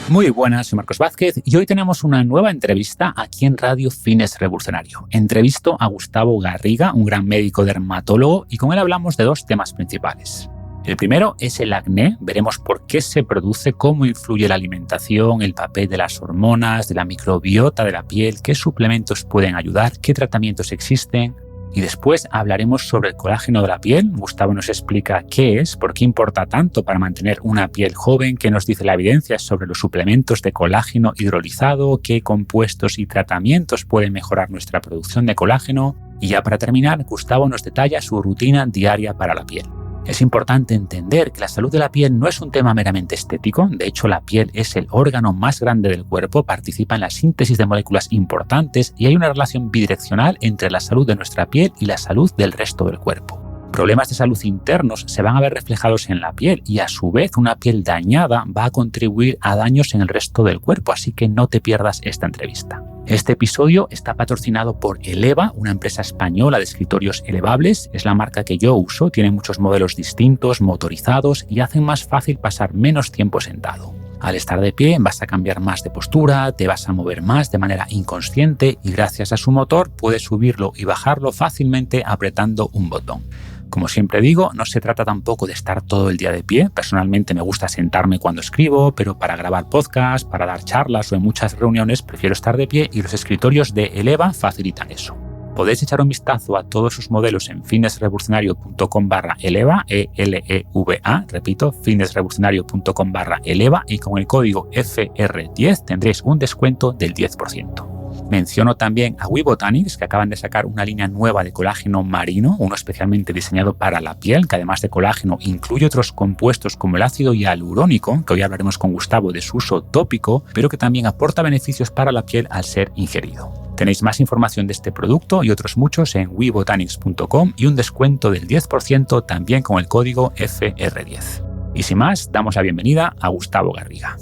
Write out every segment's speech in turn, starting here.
Muy buenas, soy Marcos Vázquez y hoy tenemos una nueva entrevista aquí en Radio Fitness Revolucionario. Entrevisto a Gustavo Garriga, un gran médico dermatólogo, y con él hablamos de dos temas principales. El primero es el acné. Veremos por qué se produce, cómo influye la alimentación, el papel de las hormonas, de la microbiota de la piel, qué suplementos pueden ayudar, qué tratamientos existen. Y después hablaremos sobre el colágeno de la piel. Gustavo nos explica qué es, por qué importa tanto para mantener una piel joven, qué nos dice la evidencia sobre los suplementos de colágeno hidrolizado, qué compuestos y tratamientos pueden mejorar nuestra producción de colágeno. Y ya para terminar, Gustavo nos detalla su rutina diaria para la piel. Es importante entender que la salud de la piel no es un tema meramente estético. De hecho, la piel es el órgano más grande del cuerpo, participa en la síntesis de moléculas importantes y hay una relación bidireccional entre la salud de nuestra piel y la salud del resto del cuerpo. Problemas de salud internos se van a ver reflejados en la piel y a su vez una piel dañada va a contribuir a daños en el resto del cuerpo, así que no te pierdas esta entrevista. Este episodio está patrocinado por Eleva, una empresa española de escritorios elevables. Es la marca que yo uso, tiene muchos modelos distintos, motorizados y hacen más fácil pasar menos tiempo sentado. Al estar de pie vas a cambiar más de postura, te vas a mover más de manera inconsciente y gracias a su motor puedes subirlo y bajarlo fácilmente apretando un botón. Como siempre digo, no se trata tampoco de estar todo el día de pie. Personalmente me gusta sentarme cuando escribo, pero para grabar podcast, para dar charlas o en muchas reuniones prefiero estar de pie y los escritorios de Eleva facilitan eso. Podéis echar un vistazo a todos sus modelos en fitnessrevolucionario.com/eleva, E-L-E-V-A, repito, fitnessrevolucionario.com/eleva y con el código FR10 tendréis un descuento del 10%. Menciono también a WeBotanics, que acaban de sacar una línea nueva de colágeno marino, uno especialmente diseñado para la piel, que además de colágeno incluye otros compuestos como el ácido hialurónico, que hoy hablaremos con Gustavo de su uso tópico, pero que también aporta beneficios para la piel al ser ingerido. Tenéis más información de este producto y otros muchos en webotanics.com y un descuento del 10% también con el código FR10. Y sin más, damos la bienvenida a Gustavo Garriga.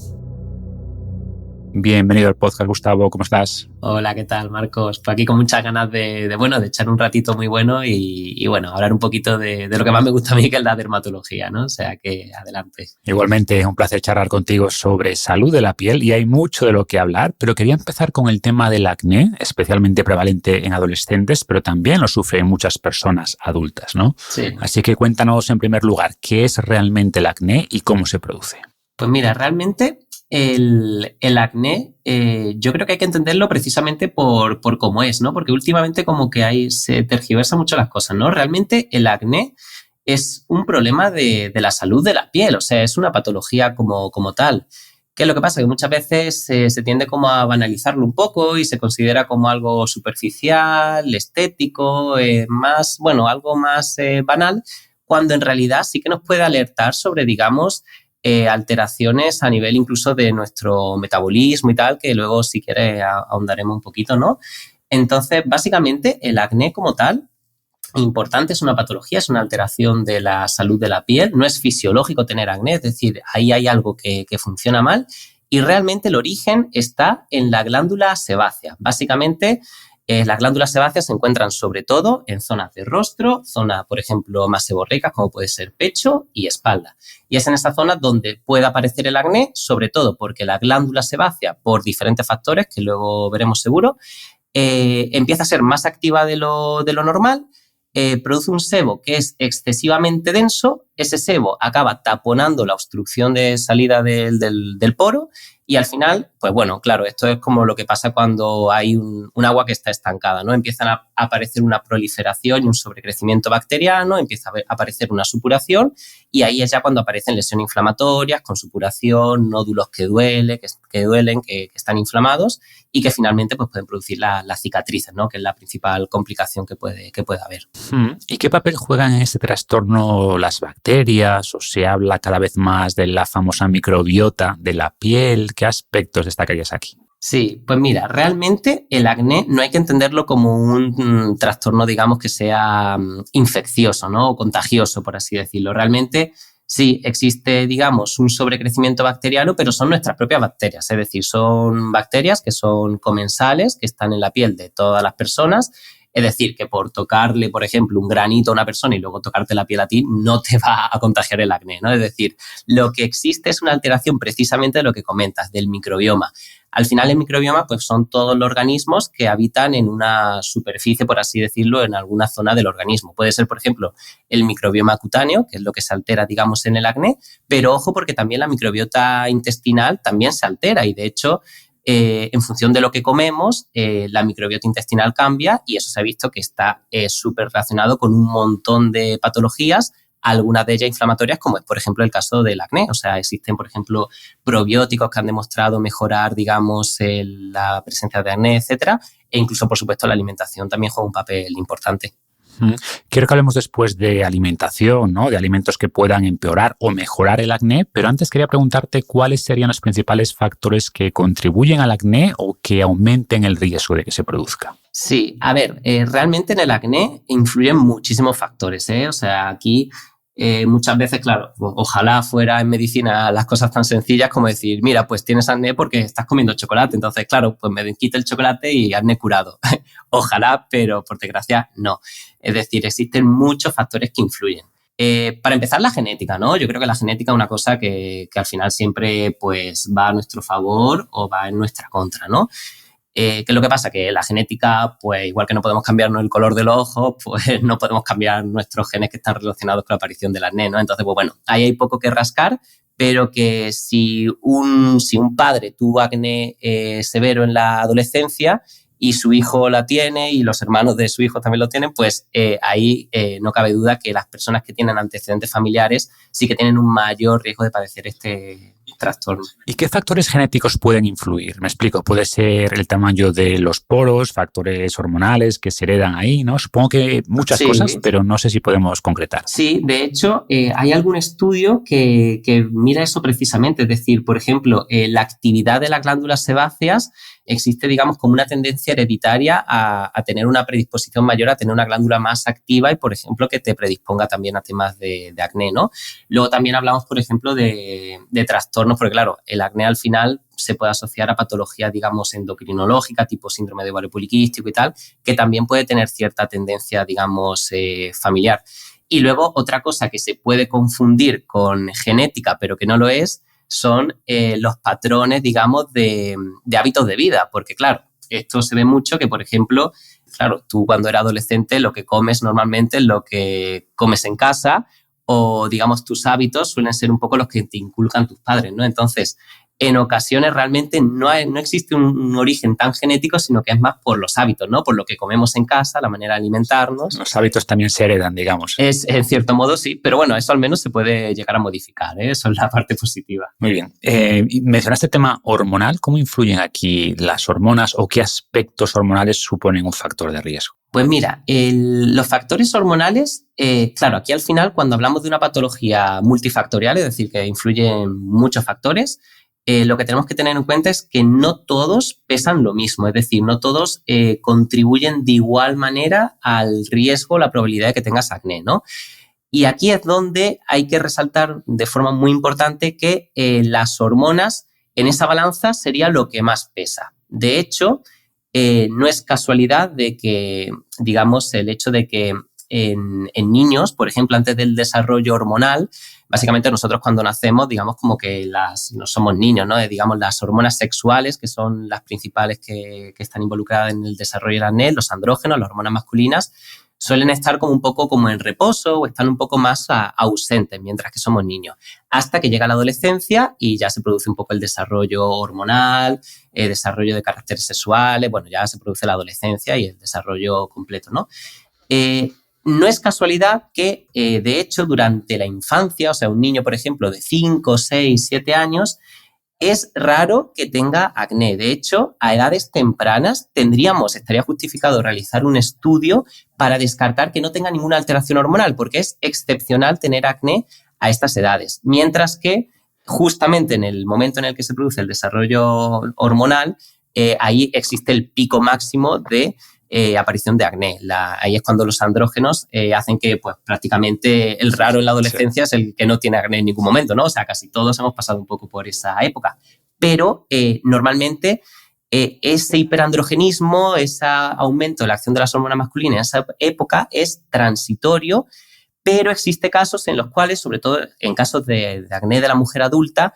Bienvenido al podcast, Gustavo, ¿cómo estás? Hola, ¿qué tal, Marcos? Pues aquí con muchas ganas de echar un ratito muy bueno y hablar un poquito de lo que más me gusta a mí, que es la dermatología, ¿no? O sea que adelante. Igualmente, es un placer charlar contigo sobre salud de la piel y hay mucho de lo que hablar, pero quería empezar con el tema del acné, especialmente prevalente en adolescentes, pero también lo sufren muchas personas adultas, ¿no? Sí. Así que cuéntanos en primer lugar, ¿qué es realmente el acné y cómo se produce? Pues mira, realmente el acné, yo creo que hay que entenderlo precisamente por cómo es, ¿no? Porque últimamente como que se tergiversan mucho las cosas, ¿no? Realmente el acné es un problema de la salud de la piel, o sea, es una patología como tal. ¿Qué es lo que pasa? Que muchas veces se tiende como a banalizarlo un poco y se considera como algo superficial, estético, algo más banal, cuando en realidad sí que nos puede alertar sobre, digamos, alteraciones a nivel incluso de nuestro metabolismo y tal, que luego si quieres ahondaremos un poquito, ¿no? Entonces, básicamente, el acné como tal, importante, es una patología, es una alteración de la salud de la piel, no es fisiológico tener acné, es decir, ahí hay algo que funciona mal y realmente el origen está en la glándula sebácea. Básicamente, las glándulas sebáceas se encuentran sobre todo en zonas de rostro, zonas, por ejemplo, más seborreicas, como puede ser pecho y espalda. Y es en esta zona donde puede aparecer el acné, sobre todo porque la glándula sebácea, por diferentes factores que luego veremos seguro, empieza a ser más activa de lo normal, produce un sebo que es excesivamente denso, ese sebo acaba taponando la obstrucción de salida del poro y al final, pues bueno, claro, esto es como lo que pasa cuando hay un agua que está estancada, ¿no? Empiezan a aparecer una proliferación y un sobrecrecimiento bacteriano, empieza a aparecer una supuración y ahí es ya cuando aparecen lesiones inflamatorias con supuración, nódulos que duelen, que están inflamados y que finalmente pues, pueden producir las cicatrices, ¿no? Que es la principal complicación que puede haber. ¿Y qué papel juegan en este trastorno las bacterias? ¿O se habla cada vez más de la famosa microbiota de la piel? ¿Qué aspectos destacarías aquí? Sí, pues mira, realmente el acné no hay que entenderlo como un trastorno, digamos, que sea infeccioso, ¿no? O contagioso, por así decirlo. Realmente sí existe, digamos, un sobrecrecimiento bacteriano, pero son nuestras propias bacterias. Es decir, son bacterias que son comensales, que están en la piel de todas las personas, Es decir, que por tocarle, por ejemplo, un granito a una persona y luego tocarte la piel a ti, no te va a contagiar el acné, ¿no? Es decir, lo que existe es una alteración precisamente de lo que comentas, del microbioma. Al final, el microbioma pues, son todos los organismos que habitan en una superficie, por así decirlo, en alguna zona del organismo. Puede ser, por ejemplo, el microbioma cutáneo, que es lo que se altera, digamos, en el acné, pero ojo porque también la microbiota intestinal también se altera y, de hecho, en función de lo que comemos, la microbiota intestinal cambia y eso se ha visto que está súper relacionado con un montón de patologías, algunas de ellas inflamatorias, como es, por ejemplo, el caso del acné. O sea, existen, por ejemplo, probióticos que han demostrado mejorar, digamos, la presencia de acné, etcétera, e incluso, por supuesto, la alimentación también juega un papel importante. Quiero que hablemos después de alimentación, ¿no? De alimentos que puedan empeorar o mejorar el acné, pero antes quería preguntarte cuáles serían los principales factores que contribuyen al acné o que aumenten el riesgo de que se produzca. Sí, a ver, realmente en el acné influyen muchísimos factores, ¿eh? O sea, aquí muchas veces, claro, ojalá fuera en medicina las cosas tan sencillas como decir, mira, pues tienes acné porque estás comiendo chocolate, entonces, claro, pues me quita el chocolate y acné curado. Ojalá, pero por desgracia no. Es decir, existen muchos factores que influyen. Para empezar, la genética, ¿no? Yo creo que la genética es una cosa que al final siempre pues, va a nuestro favor o va en nuestra contra, ¿no? ¿Qué es lo que pasa? Que la genética, pues igual que no podemos cambiarnos el color de los ojos, pues no podemos cambiar nuestros genes que están relacionados con la aparición del acné, ¿no? Entonces, pues bueno, ahí hay poco que rascar, pero que si un padre tuvo acné severo en la adolescencia y su hijo la tiene y los hermanos de su hijo también lo tienen, pues ahí no cabe duda que las personas que tienen antecedentes familiares sí que tienen un mayor riesgo de padecer este trastorno. ¿Y qué factores genéticos pueden influir? Me explico, puede ser el tamaño de los poros, factores hormonales que se heredan ahí, ¿no? Supongo que muchas cosas, pero no sé si podemos concretar. Sí, de hecho, hay algún estudio que mira eso precisamente, es decir, por ejemplo, la actividad de las glándulas sebáceas existe, digamos, como una tendencia hereditaria a tener una predisposición mayor a tener una glándula más activa y, por ejemplo, que te predisponga también a temas de acné, ¿no? Luego también hablamos, por ejemplo, de trastornos, porque claro, el acné al final se puede asociar a patologías, digamos, endocrinológicas, tipo síndrome de ovario poliquístico y tal, que también puede tener cierta tendencia, digamos, familiar. Y luego otra cosa que se puede confundir con genética, pero que no lo es, son los patrones, digamos, de hábitos de vida. Porque, claro, esto se ve mucho que, por ejemplo, claro, tú cuando eras adolescente lo que comes normalmente es lo que comes en casa o, digamos, tus hábitos suelen ser un poco los que te inculcan tus padres, ¿no? Entonces, en ocasiones realmente no existe un origen tan genético, sino que es más por los hábitos, ¿no? Por lo que comemos en casa, la manera de alimentarnos. Los hábitos también se heredan, digamos. En cierto modo sí, pero bueno, eso al menos se puede llegar a modificar, ¿eh? Eso es la parte positiva. Muy bien. Mencionaste el tema hormonal. ¿Cómo influyen aquí las hormonas o qué aspectos hormonales suponen un factor de riesgo? Pues mira, los factores hormonales, claro, aquí al final cuando hablamos de una patología multifactorial, es decir, que influyen muchos factores, lo que tenemos que tener en cuenta es que no todos pesan lo mismo, es decir, no todos contribuyen de igual manera al riesgo, la probabilidad de que tengas acné, ¿no? Y aquí es donde hay que resaltar de forma muy importante que las hormonas en esa balanza sería lo que más pesa. De hecho, no es casualidad de que, digamos, el hecho de que en niños, por ejemplo, antes del desarrollo hormonal, básicamente nosotros cuando nacemos, digamos como que no somos niños, ¿no? Digamos las hormonas sexuales, que son las principales que están involucradas en el desarrollo del acné, los andrógenos, las hormonas masculinas, suelen estar como un poco como en reposo o están un poco más ausentes mientras que somos niños, hasta que llega la adolescencia y ya se produce un poco el desarrollo hormonal, desarrollo de caracteres sexuales, bueno, ya se produce la adolescencia y el desarrollo completo, ¿no? No es casualidad que, de hecho, durante la infancia, o sea, un niño, por ejemplo, de 5, 6, 7 años, es raro que tenga acné. De hecho, a edades tempranas estaría justificado realizar un estudio para descartar que no tenga ninguna alteración hormonal, porque es excepcional tener acné a estas edades. Mientras que, justamente en el momento en el que se produce el desarrollo hormonal, ahí existe el pico máximo de aparición de acné. Ahí es cuando los andrógenos hacen que pues, prácticamente el raro en la adolescencia es el que no tiene acné en ningún momento, ¿no? O sea, casi todos hemos pasado un poco por esa época. Pero normalmente ese hiperandrogenismo, ese aumento de la acción de las hormonas masculinas en esa época es transitorio, pero existe casos en los cuales, sobre todo en casos de acné de la mujer adulta,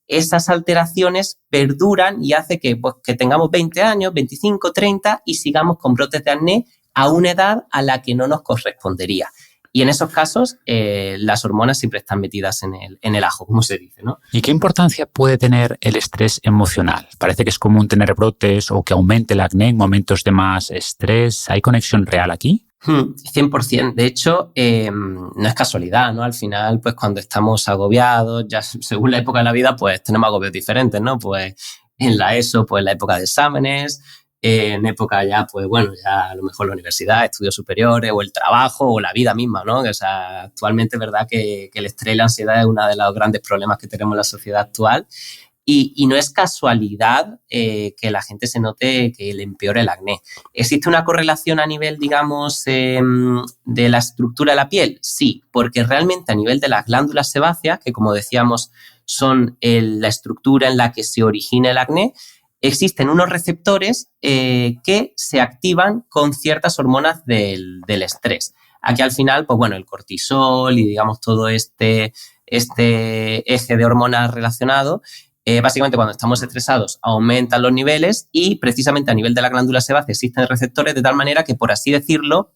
esas alteraciones perduran y hace que, pues, que tengamos 20 años, 25, 30 y sigamos con brotes de acné a una edad a la que no nos correspondería. Y en esos casos, las hormonas siempre están metidas en el ajo, como se dice, ¿no? ¿Y qué importancia puede tener el estrés emocional? Parece que es común tener brotes o que aumente el acné en momentos de más estrés. ¿Hay conexión real aquí? 100%. De hecho, no es casualidad, ¿no? Al final, pues cuando estamos agobiados, ya según la época de la vida, pues tenemos agobios diferentes, ¿no? Pues en la ESO, pues la época de exámenes, en época ya, pues bueno, ya a lo mejor la universidad, estudios superiores o el trabajo o la vida misma, ¿no? O sea, actualmente es verdad que el estrés y la ansiedad es uno de los grandes problemas que tenemos en la sociedad actual. Y no es casualidad que la gente se note que le empeora el acné. ¿Existe una correlación a nivel, digamos, de la estructura de la piel? Sí, porque realmente a nivel de las glándulas sebáceas, que como decíamos son la estructura en la que se origina el acné, existen unos receptores que se activan con ciertas hormonas del estrés. Aquí al final, pues bueno, el cortisol y digamos todo este eje de hormonas relacionado, básicamente cuando estamos estresados aumentan los niveles y precisamente a nivel de la glándula sebácea existen receptores de tal manera que, por así decirlo,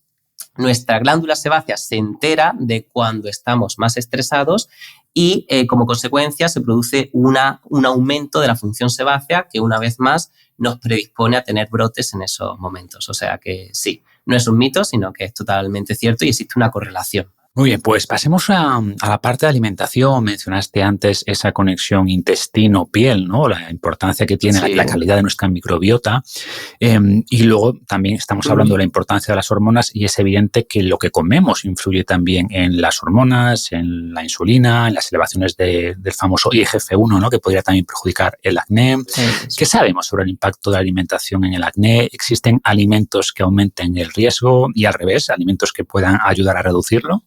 nuestra glándula sebácea se entera de cuando estamos más estresados y como consecuencia se produce un aumento de la función sebácea que una vez más nos predispone a tener brotes en esos momentos. O sea que sí, no es un mito, sino que es totalmente cierto y existe una correlación. Muy bien, pues pasemos a la parte de alimentación. Mencionaste antes esa conexión intestino-piel, ¿no? La importancia que tiene la calidad de nuestra microbiota. Y luego también estamos hablando de la importancia de las hormonas y es evidente que lo que comemos influye también en las hormonas, en la insulina, en las elevaciones del famoso IGF-1, ¿no? Que podría también perjudicar el acné. ¿Qué sabemos sobre el impacto de la alimentación en el acné? ¿Existen alimentos que aumenten el riesgo y al revés, alimentos que puedan ayudar a reducirlo?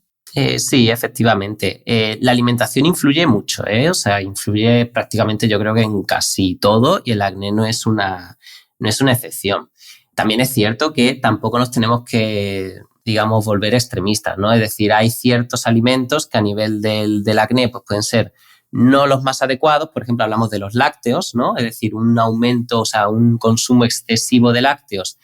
Sí, efectivamente. La alimentación influye mucho, o sea, influye prácticamente yo creo que en casi todo y el acné no es una excepción. También es cierto que tampoco nos tenemos que, digamos, volver extremistas, ¿no? Es decir, hay ciertos alimentos que a nivel del acné pues pueden ser no los más adecuados. Por ejemplo, hablamos de los lácteos, ¿no? Es decir, un aumento, o sea, un consumo excesivo de lácteos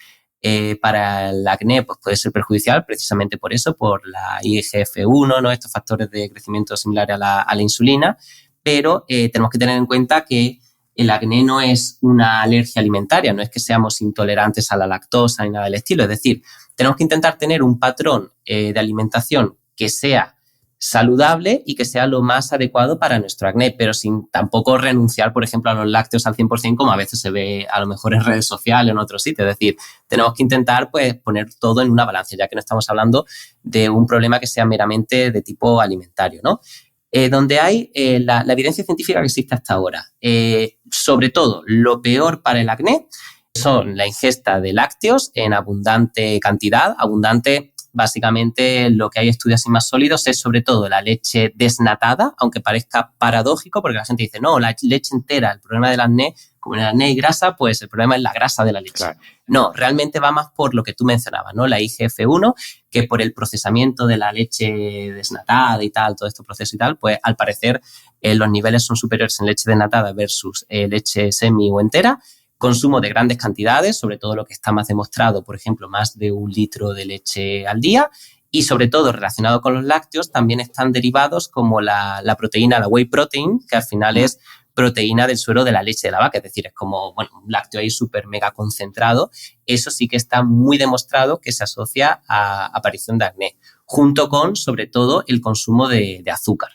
para el acné pues puede ser perjudicial precisamente por eso, por la IGF-1, ¿no? Estos factores de crecimiento similares a la insulina, pero tenemos que tener en cuenta que el acné no es una alergia alimentaria, no es que seamos intolerantes a la lactosa ni nada del estilo, es decir, tenemos que intentar tener un patrón de alimentación que sea saludable y que sea lo más adecuado para nuestro acné, pero sin tampoco renunciar, por ejemplo, a los lácteos al 100%, como a veces se ve a lo mejor en redes sociales o en otros sitios. Es decir, tenemos que intentar pues poner todo en una balanza, ya que no estamos hablando de un problema que sea meramente de tipo alimentario, ¿no? Donde hay la evidencia científica que existe hasta ahora. Sobre todo, lo peor para el acné son la ingesta de lácteos en abundante cantidad, básicamente lo que hay estudios así más sólidos es sobre todo la leche desnatada, aunque parezca paradójico porque la gente dice, no, la leche entera, el problema del acné, como el acné y grasa, pues el problema es la grasa de la leche. Claro. No, realmente va más por lo que tú mencionabas, ¿no? La IGF-1, que por el procesamiento de la leche desnatada y tal, todo este proceso y tal, pues al parecer los niveles son superiores en leche desnatada versus leche semi o entera. Consumo de grandes cantidades, sobre todo lo que está más demostrado, por ejemplo, más de 1 litro de leche al día y sobre todo relacionado con los lácteos también están derivados como la proteína, la whey protein, que al final es proteína del suero de la leche de la vaca, es decir, es como bueno, un lácteo ahí súper mega concentrado. Eso sí que está muy demostrado que se asocia a aparición de acné, junto con, sobre todo, el consumo de azúcar.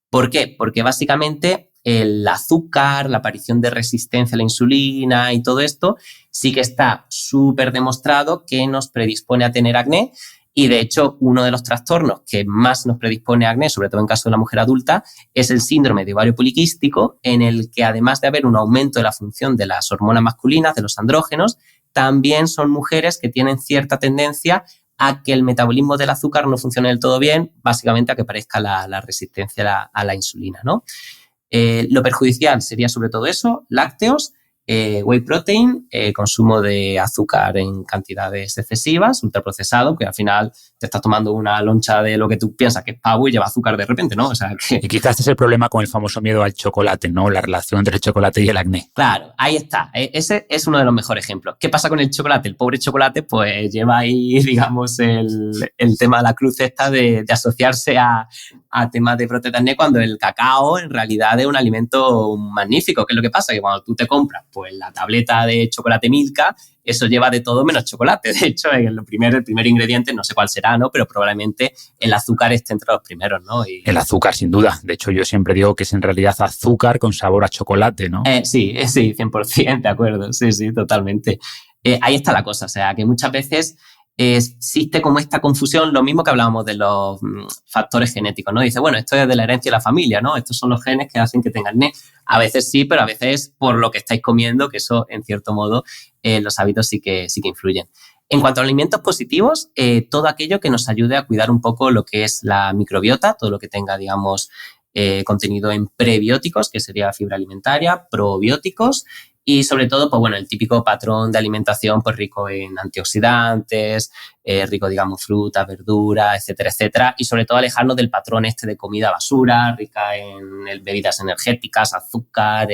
¿Por qué? Porque básicamente el azúcar, la aparición de resistencia a la insulina y todo esto sí que está súper demostrado que nos predispone a tener acné y de hecho uno de los trastornos que más nos predispone a acné, sobre todo en caso de la mujer adulta, es el síndrome de ovario poliquístico en el que además de haber un aumento de la función de las hormonas masculinas, de los andrógenos, también son mujeres que tienen cierta tendencia a que el metabolismo del azúcar no funcione del todo bien, básicamente a que aparezca la resistencia a la insulina, ¿no? Lo perjudicial sería sobre todo eso, lácteos, whey protein, consumo de azúcar en cantidades excesivas, ultraprocesado, que al final te estás tomando una loncha de lo que tú piensas que es pavo y lleva azúcar de repente, ¿no? O sea, que... Y quizás este es el problema con el famoso miedo al chocolate, ¿no? La relación entre el chocolate y el acné. Claro, ahí está. Ese es uno de los mejores ejemplos. ¿Qué pasa con el chocolate? El pobre chocolate pues lleva ahí, digamos, el tema de la cruz esta de asociarse a temas de proteína acné, cuando el cacao en realidad es un alimento magnífico. ¿Qué es lo que pasa? Que cuando tú te compras pues la tableta de chocolate Milka, eso lleva de todo menos chocolate. De hecho, el primer ingrediente, no sé cuál será, ¿no? Pero probablemente el azúcar esté entre los primeros, ¿no? El azúcar, sin duda. De hecho, yo siempre digo que es en realidad azúcar con sabor a chocolate, ¿no? Sí, 100%, de acuerdo. Sí, totalmente. Ahí está la cosa. O sea, que muchas veces existe como esta confusión, lo mismo que hablábamos de los factores genéticos, ¿no? Dice, bueno, esto es de la herencia de la familia, ¿no? Estos son los genes que hacen que tengan acné. A veces sí, pero a veces por lo que estáis comiendo, que eso, en cierto modo, los hábitos sí que influyen. En cuanto a alimentos positivos, todo aquello que nos ayude a cuidar un poco lo que es la microbiota, todo lo que tenga, digamos, contenido en prebióticos, que sería fibra alimentaria, probióticos y sobre todo, pues bueno, el típico patrón de alimentación pues rico en antioxidantes, rico, digamos, frutas, verduras, etcétera, etcétera. Y sobre todo alejarnos del patrón este de comida basura, rica en bebidas energéticas, azúcar,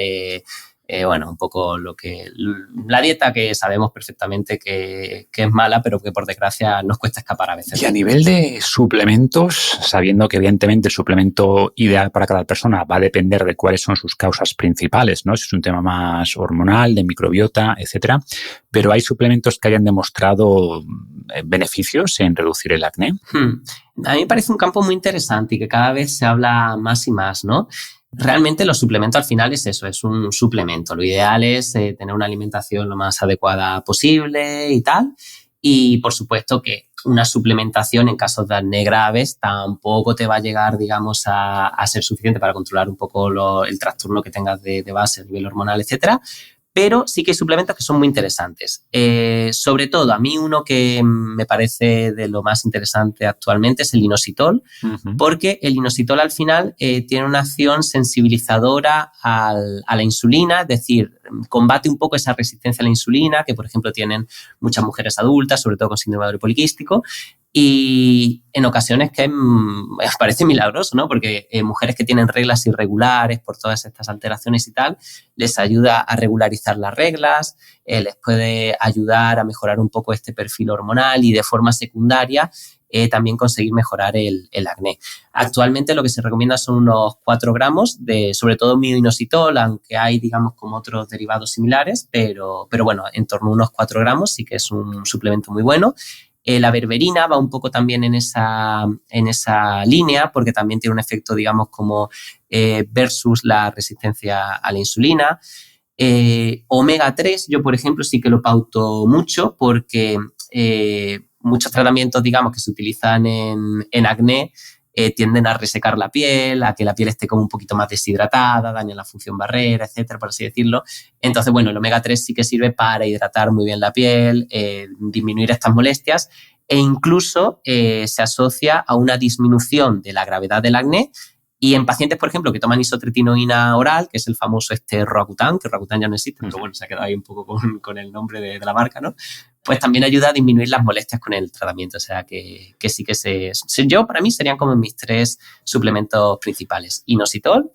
bueno, un poco la dieta que sabemos perfectamente que es mala, pero que por desgracia nos cuesta escapar a veces. Y a nivel de suplementos, sabiendo que evidentemente el suplemento ideal para cada persona va a depender de cuáles son sus causas principales, ¿no? Si es un tema más hormonal, de microbiota, etcétera, pero hay suplementos que hayan demostrado beneficios en reducir el acné. A mí me parece un campo muy interesante y que cada vez se habla más y más, ¿no? Realmente los suplementos al final es eso, es un suplemento. Lo ideal es tener una alimentación lo más adecuada posible y tal. Y por supuesto que una suplementación en casos de acné graves tampoco te va a llegar, digamos, a ser suficiente para controlar un poco el trastorno que tengas de base a nivel hormonal, etcétera. Pero sí que hay suplementos que son muy interesantes. Sobre todo, a mí uno que me parece de lo más interesante actualmente es el inositol, porque el inositol al final tiene una acción sensibilizadora a la insulina, es decir, combate un poco esa resistencia a la insulina que, por ejemplo, tienen muchas mujeres adultas, sobre todo con síndrome de ovario poliquístico. Y en ocasiones que parece milagroso, ¿no? Porque mujeres que tienen reglas irregulares por todas estas alteraciones y tal, les ayuda a regularizar las reglas, les puede ayudar a mejorar un poco este perfil hormonal y de forma secundaria también conseguir mejorar el acné. Actualmente lo que se recomienda son unos 4 gramos de, sobre todo mioinositol, aunque hay, digamos, como otros derivados similares, pero bueno, en torno a unos 4 gramos sí que es un suplemento muy bueno. La berberina va un poco también en esa línea porque también tiene un efecto, digamos, como versus la resistencia a la insulina. Omega 3, yo, por ejemplo, sí que lo pauto mucho porque muchos tratamientos, digamos, que se utilizan en acné tienden a resecar la piel, a que la piel esté como un poquito más deshidratada, daña la función barrera, etcétera, por así decirlo. Entonces, bueno, el omega 3 sí que sirve para hidratar muy bien la piel, disminuir estas molestias e incluso se asocia a una disminución de la gravedad del acné. Y en pacientes, por ejemplo, que toman isotretinoína oral, que es el famoso Roacutan, que Roacutan ya no existe, pero bueno, se ha quedado ahí un poco con el nombre de la marca, ¿no? Pues también ayuda a disminuir las molestias con el tratamiento. O sea, que sí que yo, para mí, serían como mis 3 suplementos principales. Inositol,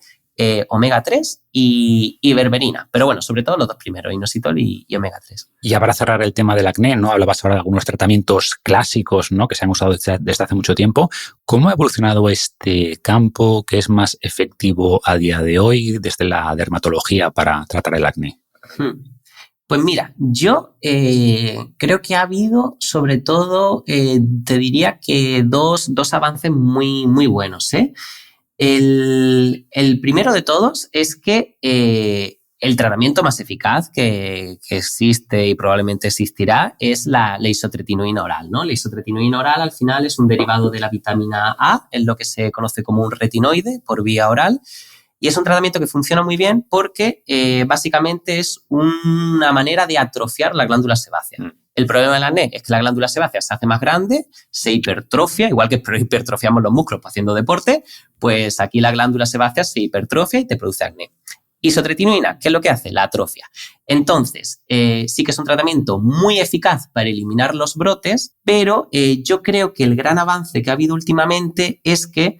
omega 3 y berberina. Pero bueno, sobre todo los 2 primeros, inositol y omega 3. Y ya para cerrar el tema del acné, ¿no? Hablabas ahora de algunos tratamientos clásicos, ¿no? Que se han usado desde hace mucho tiempo. ¿Cómo ha evolucionado este campo? ¿Qué es más efectivo a día de hoy desde la dermatología para tratar el acné? Pues mira, yo creo que ha habido, sobre todo, te diría que dos avances muy, muy buenos, ¿eh? El primero de todos es que el tratamiento más eficaz que existe y probablemente existirá es la isotretinoína oral, ¿no? La isotretinoína oral al final es un derivado de la vitamina A, es lo que se conoce como un retinoide por vía oral. Y es un tratamiento que funciona muy bien porque básicamente es una manera de atrofiar la glándula sebácea. El problema del acné es que la glándula sebácea se hace más grande, se hipertrofia, igual que hipertrofiamos los músculos haciendo deporte, pues aquí la glándula sebácea se hipertrofia y te produce acné. Isotretinoína, ¿qué es lo que hace? La atrofia. Entonces, sí que es un tratamiento muy eficaz para eliminar los brotes, pero yo creo que el gran avance que ha habido últimamente es que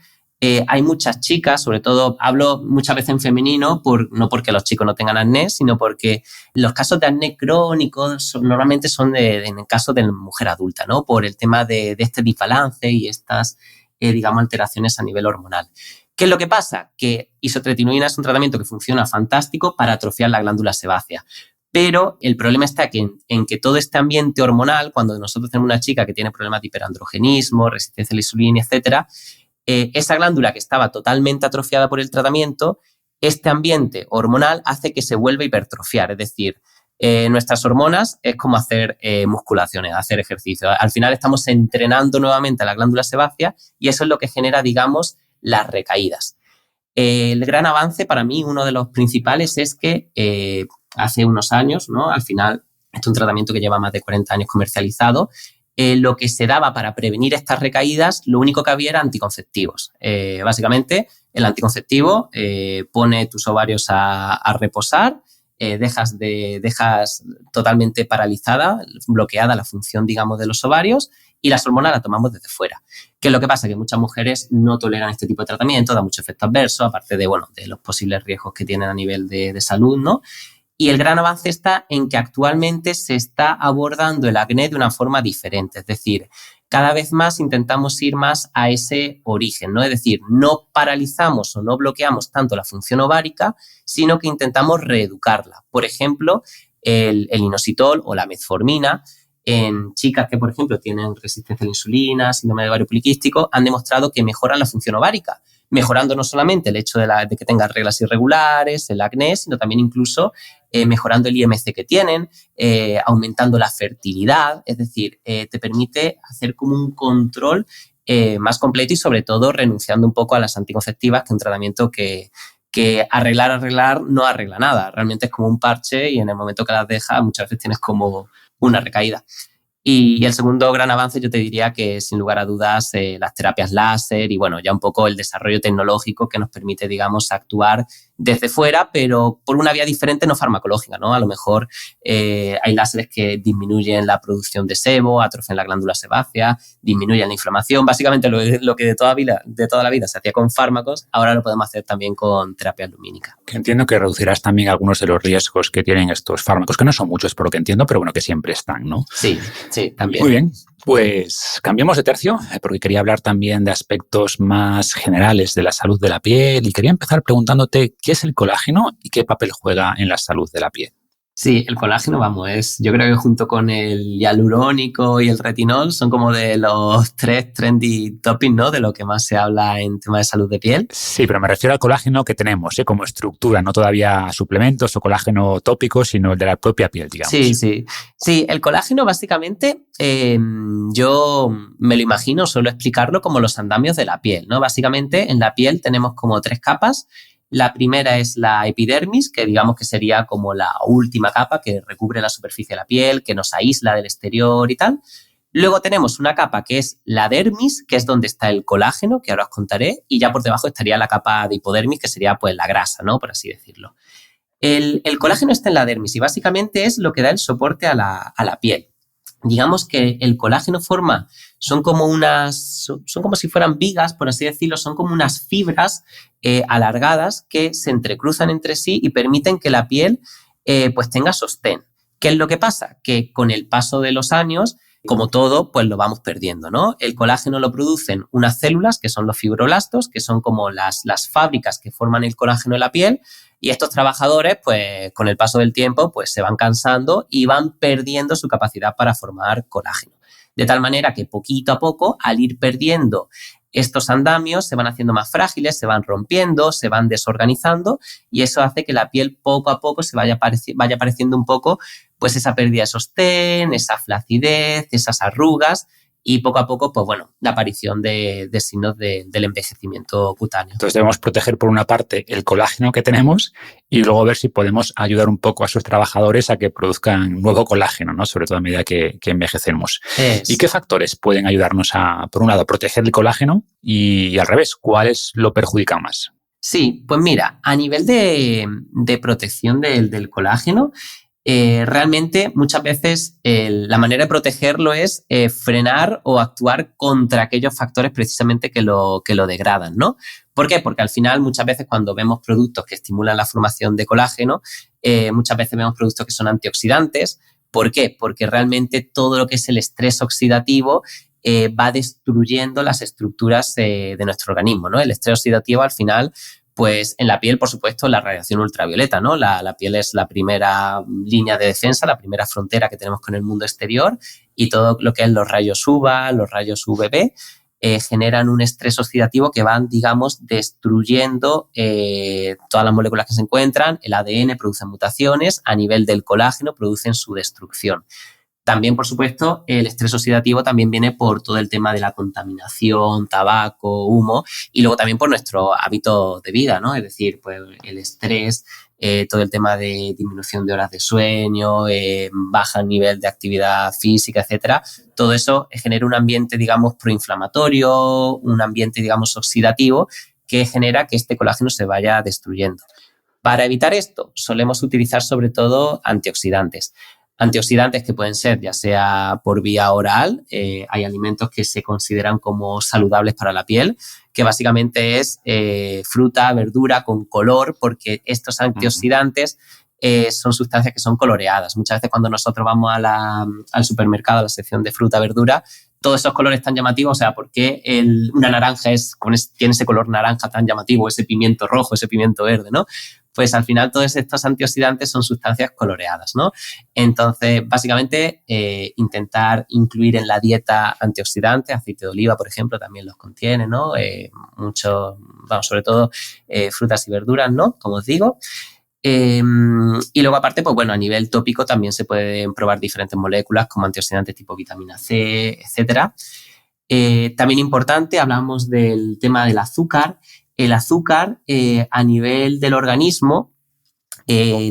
hay muchas chicas, sobre todo hablo muchas veces en femenino, no porque los chicos no tengan acné, sino porque los casos de acné crónico normalmente son en el caso de la mujer adulta, ¿no? Por el tema de este desbalance y estas, digamos, alteraciones a nivel hormonal. ¿Qué es lo que pasa? Que isotretinoína es un tratamiento que funciona fantástico para atrofiar la glándula sebácea. Pero el problema está en que todo este ambiente hormonal, cuando nosotros tenemos una chica que tiene problemas de hiperandrogenismo, resistencia a la insulina, etcétera, esa glándula que estaba totalmente atrofiada por el tratamiento, este ambiente hormonal hace que se vuelva a hipertrofiar. Es decir, nuestras hormonas es como hacer musculaciones, hacer ejercicio. Al final estamos entrenando nuevamente a la glándula sebácea y eso es lo que genera, digamos, las recaídas. El gran avance para mí, uno de los principales, es que hace unos años, ¿no? Al final, este es un tratamiento que lleva más de 40 años comercializado. Lo que se daba para prevenir estas recaídas, lo único que había era anticonceptivos. Básicamente, el anticonceptivo pone tus ovarios a reposar, dejas totalmente paralizada, bloqueada la función, digamos, de los ovarios y las hormonas las tomamos desde fuera. ¿Qué es lo que pasa? Que muchas mujeres no toleran este tipo de tratamiento, da mucho efecto adverso, aparte de los posibles riesgos que tienen a nivel de salud, ¿no? Y el gran avance está en que actualmente se está abordando el acné de una forma diferente. Es decir, cada vez más intentamos ir más a ese origen, ¿no? Es decir, no paralizamos o no bloqueamos tanto la función ovárica, sino que intentamos reeducarla. Por ejemplo, el inositol o la metformina, en chicas que, por ejemplo, tienen resistencia a la insulina, síndrome de ovario poliquístico, han demostrado que mejoran la función ovárica, mejorando no solamente el hecho de que tengan reglas irregulares, el acné, sino también incluso mejorando el IMC que tienen, aumentando la fertilidad, es decir, te permite hacer como un control más completo y sobre todo renunciando un poco a las anticonceptivas, que es un tratamiento que arreglar no arregla nada, realmente es como un parche y en el momento que las dejas muchas veces tienes como una recaída. Y el segundo gran avance yo te diría que sin lugar a dudas las terapias láser y bueno, ya un poco el desarrollo tecnológico que nos permite, digamos, actuar desde fuera, pero por una vía diferente, no farmacológica, ¿no? A lo mejor hay láseres que disminuyen la producción de sebo, atrofian la glándula sebácea, disminuyen la inflamación. Básicamente lo que de toda la vida se hacía con fármacos, ahora lo podemos hacer también con terapias lumínicas. Que entiendo que reducirás también algunos de los riesgos que tienen estos fármacos, que no son muchos por lo que entiendo, pero bueno, que siempre están, ¿no? Sí, también. Muy bien, pues cambiemos de tercio, porque quería hablar también de aspectos más generales de la salud de la piel y quería empezar preguntándote qué es el colágeno y qué papel juega en la salud de la piel. Sí, el colágeno, yo creo que junto con el hialurónico y el retinol son como de los 3 trendy topics, ¿no? De lo que más se habla en tema de salud de piel. Sí, pero me refiero al colágeno que tenemos, como estructura, no todavía suplementos o colágeno tópico, sino el de la propia piel, digamos. Sí, el colágeno básicamente yo me lo imagino, suelo explicarlo como los andamios de la piel, ¿no? Básicamente en la piel tenemos como 3 capas. La primera es la epidermis, que digamos que sería como la última capa que recubre la superficie de la piel, que nos aísla del exterior y tal. Luego tenemos una capa que es la dermis, que es donde está el colágeno, que ahora os contaré, y ya por debajo estaría la capa de hipodermis, que sería pues la grasa, ¿no? Por así decirlo. El colágeno está en la dermis y básicamente es lo que da el soporte a la piel. Digamos que el colágeno son como si fueran vigas, por así decirlo, son como unas fibras alargadas que se entrecruzan entre sí y permiten que la piel pues tenga sostén. ¿Qué es lo que pasa? Que con el paso de los años, como todo, pues lo vamos perdiendo, ¿no? El colágeno lo producen unas células que son los fibroblastos, que son como las fábricas que forman el colágeno en la piel. Y estos trabajadores, pues con el paso del tiempo, pues se van cansando y van perdiendo su capacidad para formar colágeno. De tal manera que poquito a poco, al ir perdiendo estos andamios, se van haciendo más frágiles, se van rompiendo, se van desorganizando y eso hace que la piel poco a poco se vaya apareciendo un poco pues esa pérdida de sostén, esa flacidez, esas arrugas y poco a poco, pues bueno, la aparición de signos del envejecimiento cutáneo. Entonces debemos proteger por una parte el colágeno que tenemos y luego ver si podemos ayudar un poco a esos trabajadores a que produzcan nuevo colágeno, ¿no? Sobre todo a medida que envejecemos. ¿Y qué factores pueden ayudarnos a, por un lado, proteger el colágeno y al revés, cuáles lo perjudican más? Sí, pues mira, a nivel de protección del colágeno, realmente muchas veces la manera de protegerlo es frenar o actuar contra aquellos factores precisamente que lo degradan, ¿no? ¿Por qué? Porque al final muchas veces cuando vemos productos que estimulan la formación de colágeno, muchas veces vemos productos que son antioxidantes. ¿Por qué? Porque realmente todo lo que es el estrés oxidativo va destruyendo las estructuras de nuestro organismo, ¿no? El estrés oxidativo al final, pues en la piel, por supuesto, la radiación ultravioleta, ¿no? La piel es la primera línea de defensa, la primera frontera que tenemos con el mundo exterior, y todo lo que es los rayos UVA, los rayos UVB, generan un estrés oxidativo que van, digamos, destruyendo todas las moléculas que se encuentran. El ADN produce mutaciones, a nivel del colágeno producen su destrucción. También, por supuesto, el estrés oxidativo también viene por todo el tema de la contaminación, tabaco, humo, y luego también por nuestro hábito de vida, ¿no? Es decir, pues el estrés, todo el tema de disminución de horas de sueño, baja nivel de actividad física, etcétera. Todo eso genera un ambiente, digamos, proinflamatorio, un ambiente, digamos, oxidativo, que genera que este colágeno se vaya destruyendo. Para evitar esto, solemos utilizar sobre todo antioxidantes. Antioxidantes que pueden ser ya sea por vía oral, hay alimentos que se consideran como saludables para la piel, que básicamente es fruta, verdura con color, porque estos antioxidantes son sustancias que son coloreadas. Muchas veces cuando nosotros vamos al supermercado, a la sección de fruta, verdura, todos esos colores tan llamativos, o sea, ¿por qué una naranja tiene ese color naranja tan llamativo, ese pimiento rojo, ese pimiento verde, ¿no? Pues al final todos estos antioxidantes son sustancias coloreadas, ¿no? Entonces, básicamente, intentar incluir en la dieta antioxidantes, aceite de oliva, por ejemplo, también los contiene, ¿no? Sobre todo frutas y verduras, ¿no? Como os digo. Y luego aparte, pues bueno, a nivel tópico también se pueden probar diferentes moléculas como antioxidantes tipo vitamina C, etcétera. También importante, hablamos del tema del azúcar. El azúcar a nivel del organismo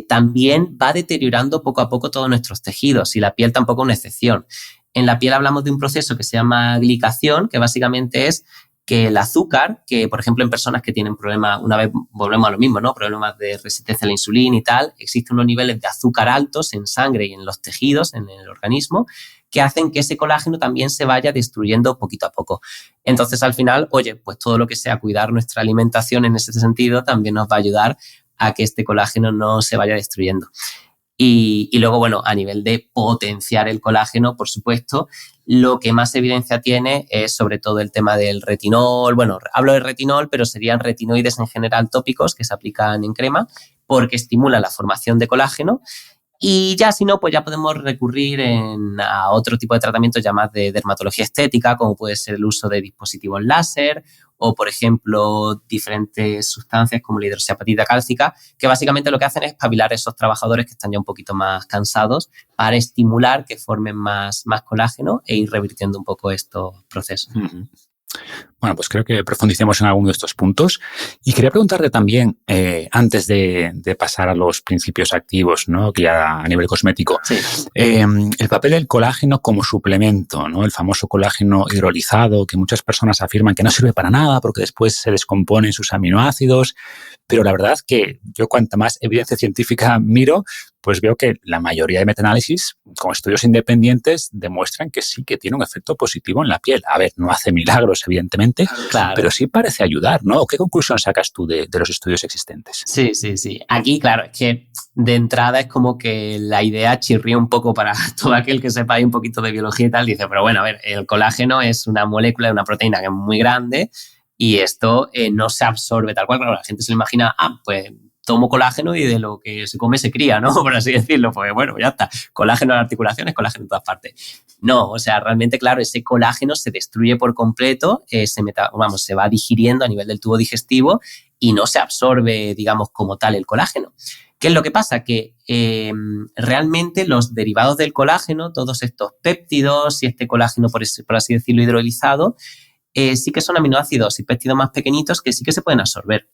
también va deteriorando poco a poco todos nuestros tejidos, y la piel tampoco es una excepción. En la piel hablamos de un proceso que se llama glicación, que básicamente es que el azúcar, que por ejemplo en personas que tienen problemas, una vez volvemos a lo mismo, ¿no? Problemas de resistencia a la insulina y tal, existen unos niveles de azúcar altos en sangre y en los tejidos, en el organismo, que hacen que ese colágeno también se vaya destruyendo poquito a poco. Entonces, al final, oye, pues todo lo que sea cuidar nuestra alimentación en ese sentido también nos va a ayudar a que este colágeno no se vaya destruyendo. Y luego, bueno, a nivel de potenciar el colágeno, por supuesto, lo que más evidencia tiene es sobre todo el tema del retinol. Bueno, hablo de retinol, pero serían retinoides en general tópicos que se aplican en crema porque estimulan la formación de colágeno. Y ya si no, pues ya podemos recurrir a otro tipo de tratamientos ya más de dermatología estética, como puede ser el uso de dispositivos láser o, por ejemplo, diferentes sustancias como la hidroxiapatita cálcica, que básicamente lo que hacen es espabilar a esos trabajadores que están ya un poquito más cansados para estimular que formen más colágeno e ir revirtiendo un poco estos procesos. Uh-huh. Bueno, pues creo que profundicemos en alguno de estos puntos. Y quería preguntarte también, antes de pasar a los principios activos, ¿no? Que ya a nivel cosmético, sí. El papel del colágeno como suplemento, ¿no? El famoso colágeno hidrolizado, que muchas personas afirman que no sirve para nada porque después se descomponen sus aminoácidos. Pero la verdad es que yo cuanta más evidencia científica miro, pues veo que la mayoría de metaanálisis con estudios independientes demuestran que sí que tiene un efecto positivo en la piel. A ver, no hace milagros, evidentemente, claro, pero sí parece ayudar, ¿no? ¿Qué conclusión sacas tú de los estudios existentes? Sí. Aquí, claro, es que de entrada es como que la idea chirría un poco para todo aquel que sepa ahí un poquito de biología y tal. Dice, pero bueno, a ver, el colágeno es una molécula, una proteína que es muy grande y esto no se absorbe tal cual. Claro, la gente se lo imagina, pues tomo colágeno y de lo que se come se cría, ¿no? Por así decirlo. Pues bueno, ya está. Colágeno en las articulaciones, colágeno en todas partes. No, o sea, realmente, claro, ese colágeno se destruye por completo, se va digiriendo a nivel del tubo digestivo y no se absorbe, digamos, como tal el colágeno. ¿Qué es lo que pasa? Que realmente los derivados del colágeno, todos estos péptidos y este colágeno, por así decirlo, hidrolizado, sí que son aminoácidos y péptidos más pequeñitos que sí que se pueden absorber.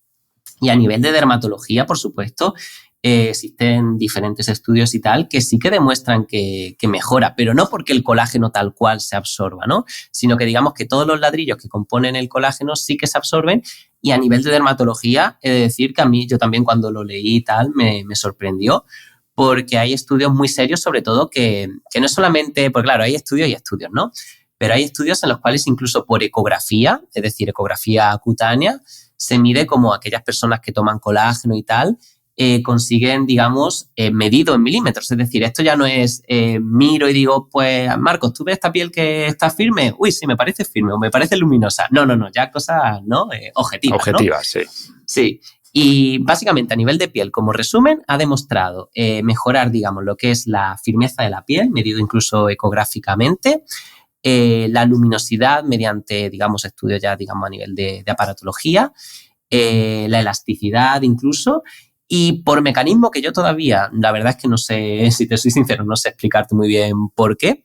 Y a nivel de dermatología, por supuesto, existen diferentes estudios y tal que sí que demuestran que mejora, pero no porque el colágeno tal cual se absorba, ¿no? Sino que digamos que todos los ladrillos que componen el colágeno sí que se absorben. Y a nivel de dermatología, he de decir que a mí, yo también cuando lo leí y tal, me sorprendió, porque hay estudios muy serios, sobre todo, que no es solamente, porque claro, hay estudios y estudios, ¿no? Pero hay estudios en los cuales incluso por ecografía, es decir, ecografía cutánea, se mide como aquellas personas que toman colágeno y tal, consiguen, digamos, medido en milímetros. Es decir, esto ya no es miro y digo, pues, Marcos, ¿tú ves esta piel que está firme? Uy, sí, me parece firme o me parece luminosa. No, ya cosas, ¿no? Objetivas, Objetivas, ¿no? sí. Sí. Y básicamente a nivel de piel, como resumen, ha demostrado mejorar, digamos, lo que es la firmeza de la piel, medido incluso ecográficamente, la luminosidad mediante, digamos, estudios ya, digamos, a nivel de aparatología, la elasticidad incluso, y por mecanismo que yo todavía, la verdad es que no sé, si te soy sincero, no sé explicarte muy bien por qué,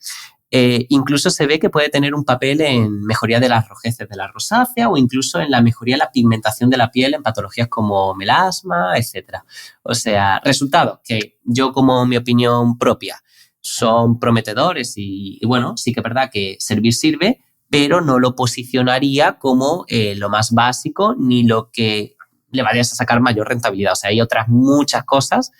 incluso se ve que puede tener un papel en mejoría de las rojeces de la rosácea o incluso en la mejoría de la pigmentación de la piel en patologías como melasma, etc. O sea, resultados que yo, como mi opinión propia, son prometedores y bueno, sí que es verdad que servir sirve, pero no lo posicionaría como lo más básico ni lo que le vayas a sacar mayor rentabilidad. O sea, hay otras muchas cosas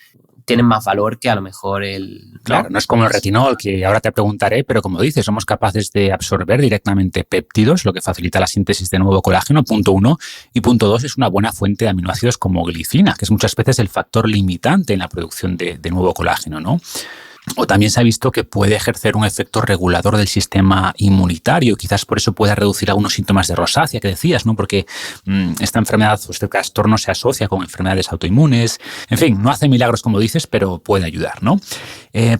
tienen más valor que a lo mejor ¿no? Claro, no es como el retinol, que ahora te preguntaré, pero como dices, somos capaces de absorber directamente péptidos, lo que facilita la síntesis de nuevo colágeno, punto 1. Y punto 2, es una buena fuente de aminoácidos como glicina, que es muchas veces el factor limitante en la producción de nuevo colágeno, ¿no? O también se ha visto que puede ejercer un efecto regulador del sistema inmunitario. Quizás por eso pueda reducir algunos síntomas de rosácea que decías, ¿no? Porque esta enfermedad o este trastorno se asocia con enfermedades autoinmunes. En fin, no hace milagros como dices, pero puede ayudar, ¿no?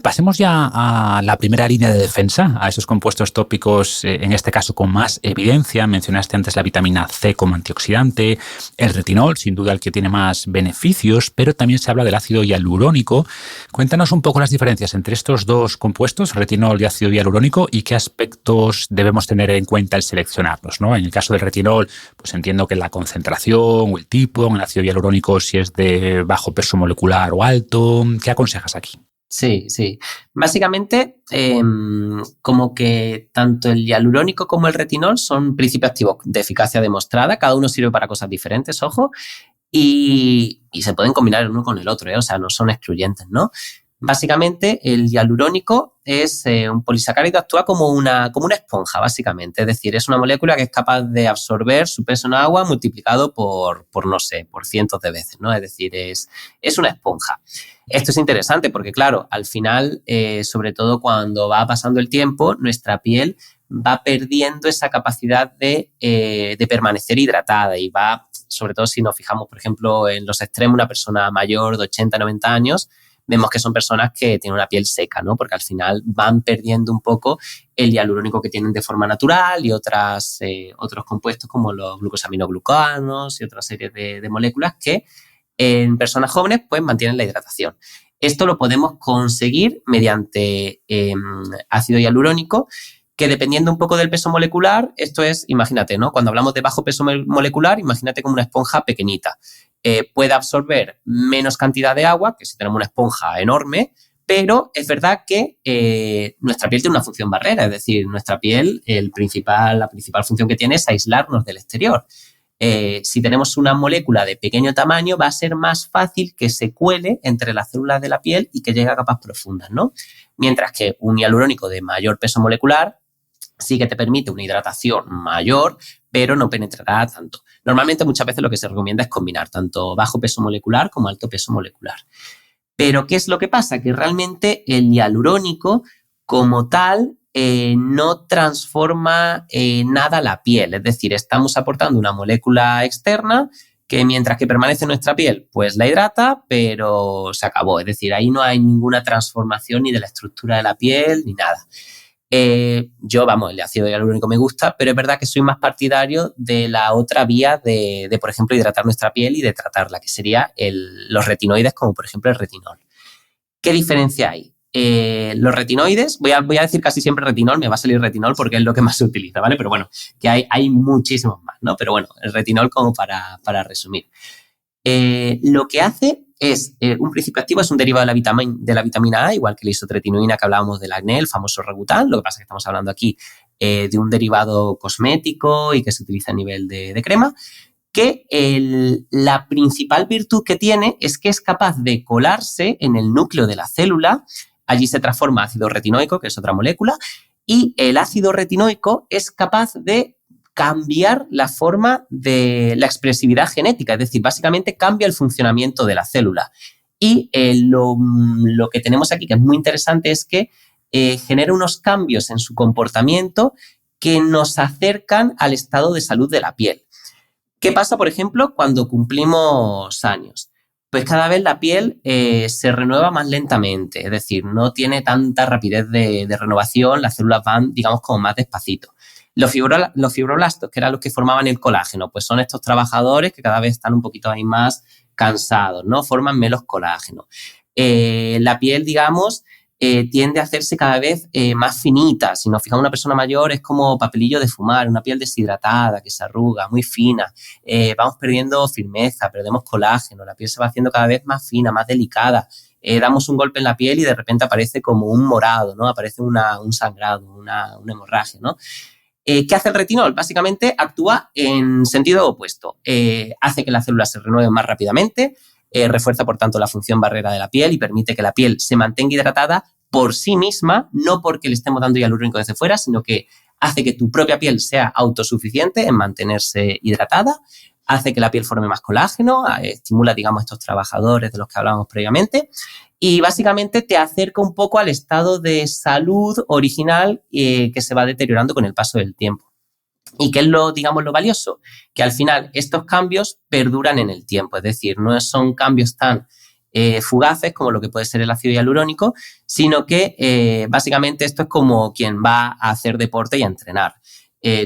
Pasemos ya a la primera línea de defensa, a esos compuestos tópicos, en este caso con más evidencia. Mencionaste antes la vitamina C como antioxidante, el retinol, sin duda el que tiene más beneficios, pero también se habla del ácido hialurónico. Cuéntanos un poco las diferencias entre estos dos compuestos, retinol y ácido hialurónico, y qué aspectos debemos tener en cuenta al seleccionarlos, ¿no? En el caso del retinol, pues entiendo que la concentración o el tipo, en el ácido hialurónico si es de bajo peso molecular o alto. ¿Qué aconsejas aquí? Sí. Básicamente, como que tanto el hialurónico como el retinol son principios activos de eficacia demostrada, cada uno sirve para cosas diferentes, ojo, y se pueden combinar el uno con el otro, o sea, no son excluyentes, ¿no? Básicamente, el hialurónico es un polisacárido, actúa como una esponja, básicamente. Es decir, es una molécula que es capaz de absorber su peso en agua multiplicado por no sé, por cientos de veces, ¿no? Es decir, es una esponja. Esto es interesante porque, claro, al final, sobre todo cuando va pasando el tiempo, nuestra piel va perdiendo esa capacidad de permanecer hidratada y va, sobre todo si nos fijamos, por ejemplo, en los extremos, una persona mayor de 80, 90 años, vemos que son personas que tienen una piel seca, ¿no? Porque al final van perdiendo un poco el hialurónico que tienen de forma natural y otros compuestos como los glucosaminoglucanos y otra serie de moléculas que en personas jóvenes pues mantienen la hidratación. Esto lo podemos conseguir mediante ácido hialurónico, que dependiendo un poco del peso molecular, esto es, imagínate, ¿no? Cuando hablamos de bajo peso molecular, imagínate como una esponja pequeñita. Puede absorber menos cantidad de agua que si tenemos una esponja enorme, pero es verdad que nuestra piel tiene una función barrera, es decir, nuestra piel, la principal función que tiene es aislarnos del exterior. Si tenemos una molécula de pequeño tamaño, va a ser más fácil que se cuele entre las células de la piel y que llegue a capas profundas, ¿no? Mientras que un hialurónico de mayor peso molecular sí que te permite una hidratación mayor, pero no penetrará tanto. Normalmente muchas veces lo que se recomienda es combinar tanto bajo peso molecular como alto peso molecular. Pero ¿qué es lo que pasa? Que realmente el hialurónico como tal no transforma nada la piel. Es decir, estamos aportando una molécula externa que mientras que permanece en nuestra piel, pues la hidrata, pero se acabó. Es decir, ahí no hay ninguna transformación ni de la estructura de la piel ni nada. El ácido hialurónico me gusta, pero es verdad que soy más partidario de la otra vía de por ejemplo, hidratar nuestra piel y de tratarla, que sería los retinoides, como por ejemplo el retinol. ¿Qué diferencia hay? Los retinoides, voy a decir casi siempre retinol, me va a salir retinol porque es lo que más se utiliza, ¿vale? Pero bueno, que hay muchísimos más, ¿no? Pero bueno, el retinol como para resumir. Lo que hace es, un principio activo es un derivado de la vitamina A, igual que la isotretinoína que hablábamos del acné, el famoso Roacutan. Lo que pasa es que estamos hablando aquí de un derivado cosmético y que se utiliza a nivel de crema, que la principal virtud que tiene es que es capaz de colarse en el núcleo de la célula. Allí se transforma ácido retinoico, que es otra molécula, y el ácido retinoico es capaz de cambiar la forma de la expresividad genética, es decir, básicamente cambia el funcionamiento de la célula. Y lo que tenemos aquí, que es muy interesante, es que genera unos cambios en su comportamiento que nos acercan al estado de salud de la piel. ¿Qué pasa, por ejemplo, cuando cumplimos años? Pues cada vez la piel se renueva más lentamente, es decir, no tiene tanta rapidez de renovación, las células van, digamos, como más despacito. Los fibroblastos, que eran los que formaban el colágeno, pues son estos trabajadores que cada vez están un poquito ahí más cansados, ¿no? Forman menos colágeno. La piel, digamos, tiende a hacerse cada vez más finita. Si nos fijamos, una persona mayor es como papelillo de fumar, una piel deshidratada, que se arruga, muy fina. Vamos perdiendo firmeza, perdemos colágeno, la piel se va haciendo cada vez más fina, más delicada. Damos un golpe en la piel y de repente aparece como un morado, ¿no? Aparece un sangrado, una hemorragia, ¿no? ¿Qué hace el retinol? Básicamente actúa en sentido opuesto. Hace que las células se renueven más rápidamente, refuerza, por tanto, la función barrera de la piel y permite que la piel se mantenga hidratada por sí misma, no porque le estemos dando hialurónico desde fuera, sino que hace que tu propia piel sea autosuficiente en mantenerse hidratada, hace que la piel forme más colágeno, estimula, digamos, estos trabajadores de los que hablábamos previamente, y básicamente te acerca un poco al estado de salud original que se va deteriorando con el paso del tiempo. ¿Y qué es lo valioso? Que al final estos cambios perduran en el tiempo, es decir, no son cambios tan fugaces como lo que puede ser el ácido hialurónico, sino que básicamente esto es como quien va a hacer deporte y a entrenar.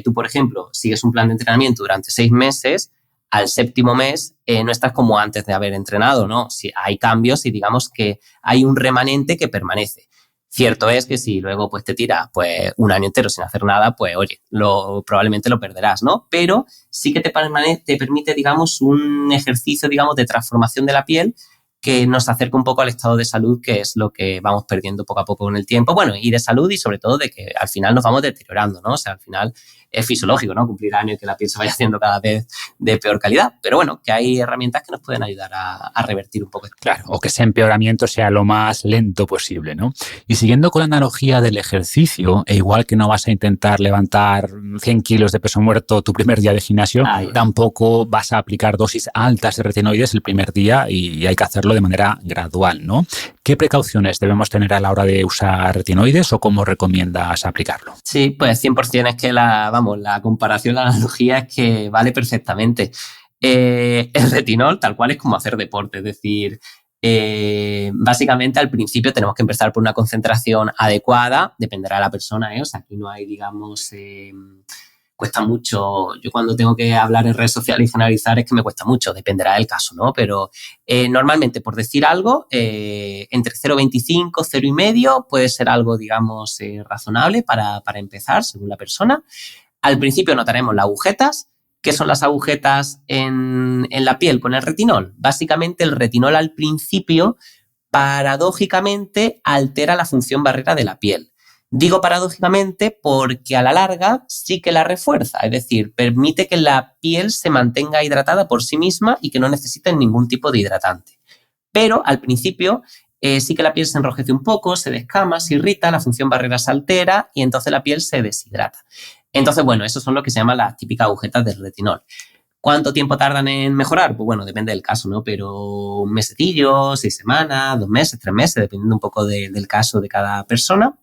Tú, por ejemplo, sigues un plan de entrenamiento durante 6 meses, al 7º mes no estás como antes de haber entrenado, ¿no? Si hay cambios y digamos que hay un remanente que permanece. Cierto es que si luego pues te tiras pues un año entero sin hacer nada, pues oye, probablemente lo perderás, ¿no? Pero sí que te permite, digamos, un ejercicio, digamos, de transformación de la piel que nos acerca un poco al estado de salud, que es lo que vamos perdiendo poco a poco con el tiempo. Bueno, y de salud y sobre todo de que al final nos vamos deteriorando, ¿no? O sea, al final es fisiológico, ¿no? Cumplir años y que la piel se vaya haciendo cada vez de peor calidad. Pero bueno, que hay herramientas que nos pueden ayudar a revertir un poco esto. Claro, o que ese empeoramiento sea lo más lento posible, ¿no? Y siguiendo con la analogía del ejercicio, e igual que no vas a intentar levantar 100 kilos de peso muerto tu primer día de gimnasio, tampoco vas a aplicar dosis altas de retinoides el primer día y hay que hacerlo de manera gradual, ¿no? ¿Qué precauciones debemos tener a la hora de usar retinoides o cómo recomiendas aplicarlo? Sí, pues 100% es que la comparación, la analogía es que vale perfectamente. El retinol tal cual es como hacer deporte, es decir, básicamente al principio tenemos que empezar por una concentración adecuada, dependerá de la persona, o sea, aquí no hay, digamos, cuesta mucho. Yo cuando tengo que hablar en redes sociales y generalizar es que me cuesta mucho, dependerá del caso, ¿no? Pero normalmente, por decir algo, entre 0,25, 0,5 puede ser algo, digamos, razonable para empezar, según la persona. Al principio notaremos las agujetas. ¿Qué son las agujetas en la piel con el retinol? Básicamente, el retinol al principio, paradójicamente, altera la función barrera de la piel. Digo paradójicamente porque a la larga sí que la refuerza, es decir, permite que la piel se mantenga hidratada por sí misma y que no necesite ningún tipo de hidratante. Pero al principio sí que la piel se enrojece un poco, se descama, se irrita, la función barrera se altera y entonces la piel se deshidrata. Entonces, bueno, eso son lo que se llaman las típicas agujetas del retinol. ¿Cuánto tiempo tardan en mejorar? Pues bueno, depende del caso, ¿no? Pero un mesecillo, 6 semanas, 2 meses, 3 meses, dependiendo un poco del caso de cada persona.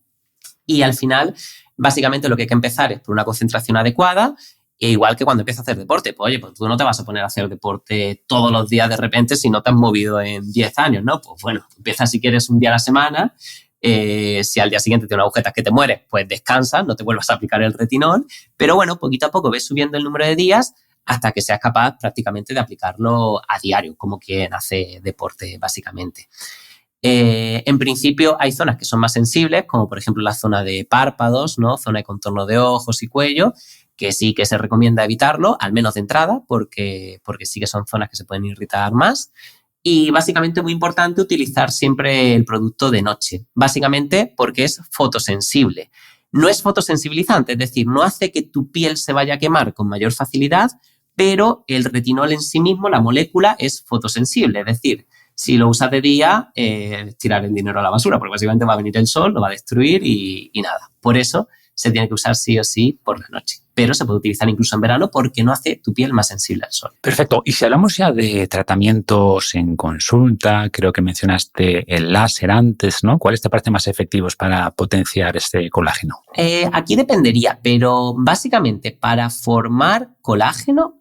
Y al final, básicamente lo que hay que empezar es por una concentración adecuada, e igual que cuando empiezas a hacer deporte. Pues oye, pues tú no te vas a poner a hacer deporte todos los días de repente si no te has movido en 10 años, ¿no? Pues bueno, empieza si quieres un día a la semana. Si al día siguiente tienes una agujeta que te mueres, pues descansa, no te vuelvas a aplicar el retinol. Pero bueno, poquito a poco ves subiendo el número de días hasta que seas capaz prácticamente de aplicarlo a diario, como quien hace deporte básicamente. En principio hay zonas que son más sensibles, como por ejemplo la zona de párpados, ¿no? Zona de contorno de ojos y cuello, que sí que se recomienda evitarlo, al menos de entrada, porque sí que son zonas que se pueden irritar más. Y básicamente muy importante utilizar siempre el producto de noche, básicamente porque es fotosensible. No es fotosensibilizante, es decir, no hace que tu piel se vaya a quemar con mayor facilidad, pero el retinol en sí mismo, la molécula, es fotosensible, es decir, si lo usas de día, tirar el dinero a la basura, porque básicamente va a venir el sol, lo va a destruir y nada. Por eso se tiene que usar sí o sí por la noche. Pero se puede utilizar incluso en verano porque no hace tu piel más sensible al sol. Perfecto. Y si hablamos ya de tratamientos en consulta, creo que mencionaste el láser antes, ¿no? ¿Cuáles te parecen más efectivos para potenciar este colágeno? Aquí dependería, pero básicamente para formar colágeno,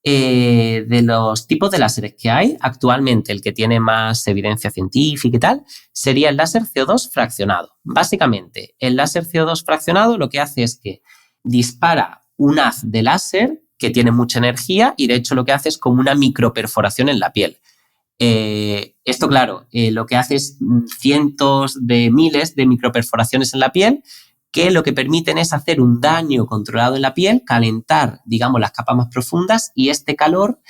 de los tipos de láseres que hay, actualmente el que tiene más evidencia científica y tal, sería el láser CO2 fraccionado. Básicamente, el láser CO2 fraccionado lo que hace es que dispara un haz de láser que tiene mucha energía y de hecho lo que hace es como una microperforación en la piel. Esto, claro, lo que hace es cientos de miles de microperforaciones en la piel que lo que permiten es hacer un daño controlado en la piel, calentar, digamos, las capas más profundas y este calor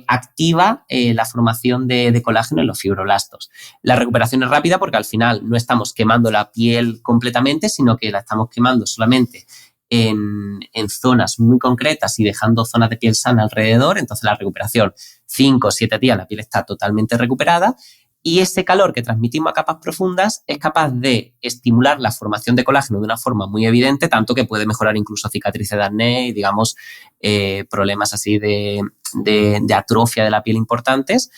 activa la formación de colágeno en los fibroblastos. La recuperación es rápida porque al final no estamos quemando la piel completamente, sino que la estamos quemando solamente en zonas muy concretas y dejando zonas de piel sana alrededor. Entonces la recuperación, 5 o 7 días, la piel está totalmente recuperada. Y ese calor que transmitimos a capas profundas es capaz de estimular la formación de colágeno de una forma muy evidente, tanto que puede mejorar incluso cicatrices de acné y, digamos, problemas así de atrofia de la piel importantes.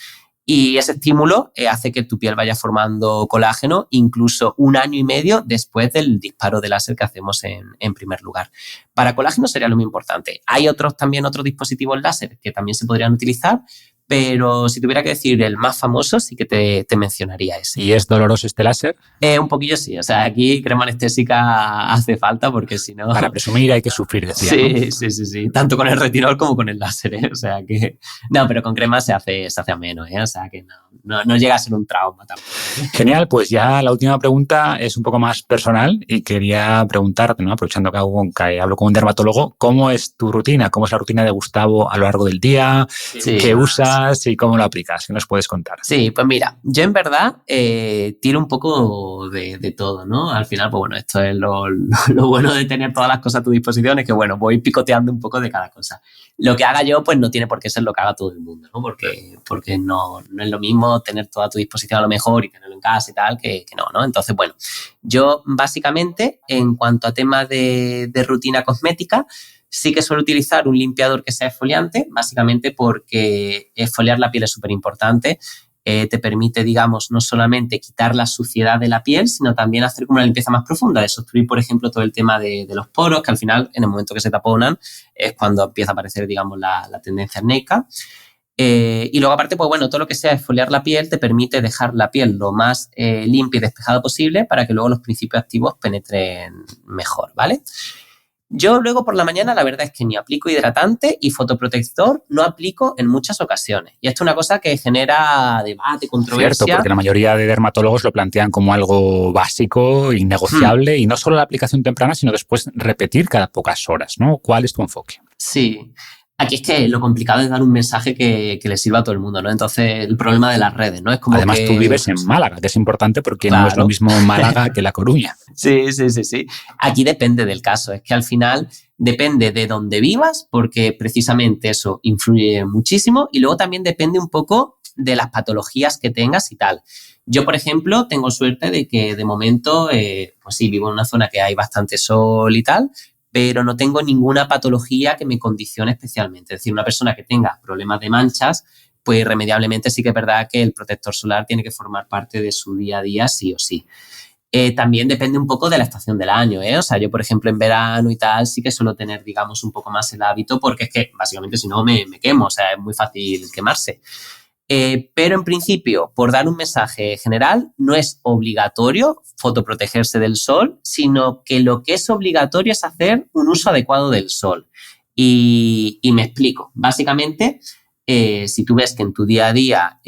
Y ese estímulo hace que tu piel vaya formando colágeno incluso 1 año y medio después del disparo de láser que hacemos en primer lugar. Para colágeno sería lo muy importante. Hay también otros dispositivos láser que también se podrían utilizar, pero si tuviera que decir el más famoso, sí que te mencionaría ese. ¿Y es doloroso este láser? Un poquillo sí. O sea, aquí crema anestésica hace falta porque si no... Para presumir hay que sufrir, decía, sí, ¿no? sí. Tanto con el retinol como con el láser, ¿eh? O sea que... No, pero con crema se hace ameno, ¿eh? O sea que no llega a ser un trauma tampoco. Genial, pues ya la última pregunta es un poco más personal y quería preguntarte, ¿no? Aprovechando que hablo con un dermatólogo, ¿cómo es tu rutina? ¿Cómo es la rutina de Gustavo a lo largo del día? Sí. ¿Qué usas y cómo lo aplicas? ¿Qué nos puedes contar? Sí, pues mira, yo en verdad tiro un poco de todo, ¿no? Al final, pues bueno, esto es lo bueno de tener todas las cosas a tu disposición, es que bueno, voy picoteando un poco de cada cosa. Lo que haga yo, pues no tiene por qué ser lo que haga todo el mundo, ¿no? Porque no es lo mismo tener todo a tu disposición a lo mejor y tenerlo en casa y tal, que no. Entonces, bueno, yo básicamente, en cuanto a temas de rutina cosmética, sí que suelo utilizar un limpiador que sea exfoliante, básicamente porque exfoliar la piel es súper importante. Te permite, digamos, no solamente quitar la suciedad de la piel, sino también hacer como una limpieza más profunda, de sustituir, por ejemplo, todo el tema de los poros, que al final, en el momento que se taponan, es cuando empieza a aparecer, digamos, la tendencia acnéica. Y luego, aparte, pues bueno, todo lo que sea exfoliar la piel te permite dejar la piel lo más limpia y despejada posible para que luego los principios activos penetren mejor, ¿vale? Yo luego por la mañana la verdad es que ni aplico hidratante y fotoprotector no aplico en muchas ocasiones. Y esto es una cosa que genera debate, controversia. Cierto, porque la mayoría de dermatólogos lo plantean como algo básico, innegociable, y no solo la aplicación temprana, sino después repetir cada pocas horas, ¿no? ¿Cuál es tu enfoque? Sí. Aquí es que lo complicado es dar un mensaje que le sirva a todo el mundo, ¿no? Entonces, el problema de las redes, ¿no? Es como además, tú vives en Málaga, que es importante porque claro, no es lo mismo Málaga que La Coruña. Sí. Aquí depende del caso. Es que al final depende de dónde vivas, porque precisamente eso influye muchísimo. Y luego también depende un poco de las patologías que tengas y tal. Yo, por ejemplo, tengo suerte de que de momento, pues sí, vivo en una zona que hay bastante sol y tal, pero no tengo ninguna patología que me condicione especialmente. Es decir, una persona que tenga problemas de manchas, pues irremediablemente sí que es verdad que el protector solar tiene que formar parte de su día a día sí o sí. También depende un poco de la estación del año, ¿eh? O sea, yo, por ejemplo, en verano y tal sí que suelo tener, digamos, un poco más el hábito porque es que, básicamente, si no me quemo. O sea, es muy fácil quemarse. Pero en principio, por dar un mensaje general, no es obligatorio fotoprotegerse del sol, sino que lo que es obligatorio es hacer un uso adecuado del sol. Y me explico. Básicamente, si tú ves que en tu día a día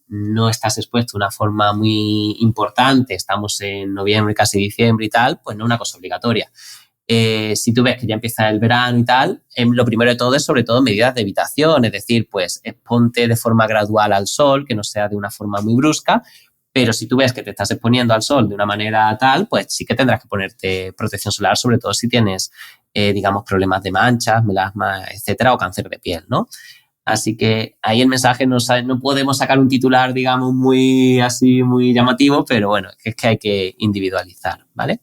no estás expuesto de una forma muy importante, estamos en noviembre, casi diciembre y tal, pues no es una cosa obligatoria. Si tú ves que ya empieza el verano y tal, lo primero de todo es sobre todo medidas de evitación, es decir, pues exponte de forma gradual al sol, que no sea de una forma muy brusca, pero si tú ves que te estás exponiendo al sol de una manera tal, pues sí que tendrás que ponerte protección solar, sobre todo si tienes, digamos, problemas de manchas, melasma, etcétera, o cáncer de piel, ¿no? Así que ahí el mensaje no podemos sacar un titular, digamos, muy llamativo, pero bueno, es que hay que individualizar, ¿vale?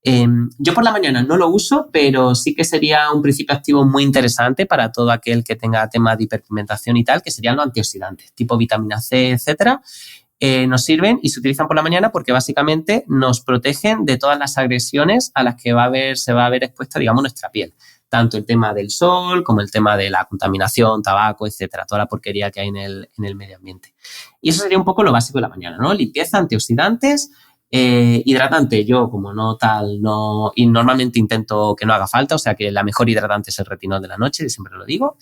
Yo por la mañana no lo uso, pero sí que sería un principio activo muy interesante para todo aquel que tenga temas de hiperpigmentación y tal, que serían los antioxidantes, tipo vitamina C, etcétera. Nos sirven y se utilizan por la mañana porque básicamente nos protegen de todas las agresiones a las que se va a ver expuesta, digamos, nuestra piel. Tanto el tema del sol como el tema de la contaminación, tabaco, etcétera, toda la porquería que hay en el medio ambiente. Y eso sería un poco lo básico de la mañana, ¿no? Limpieza, antioxidantes, hidratante. Yo, como y normalmente intento que no haga falta, o sea que la mejor hidratante es el retinol de la noche, siempre lo digo.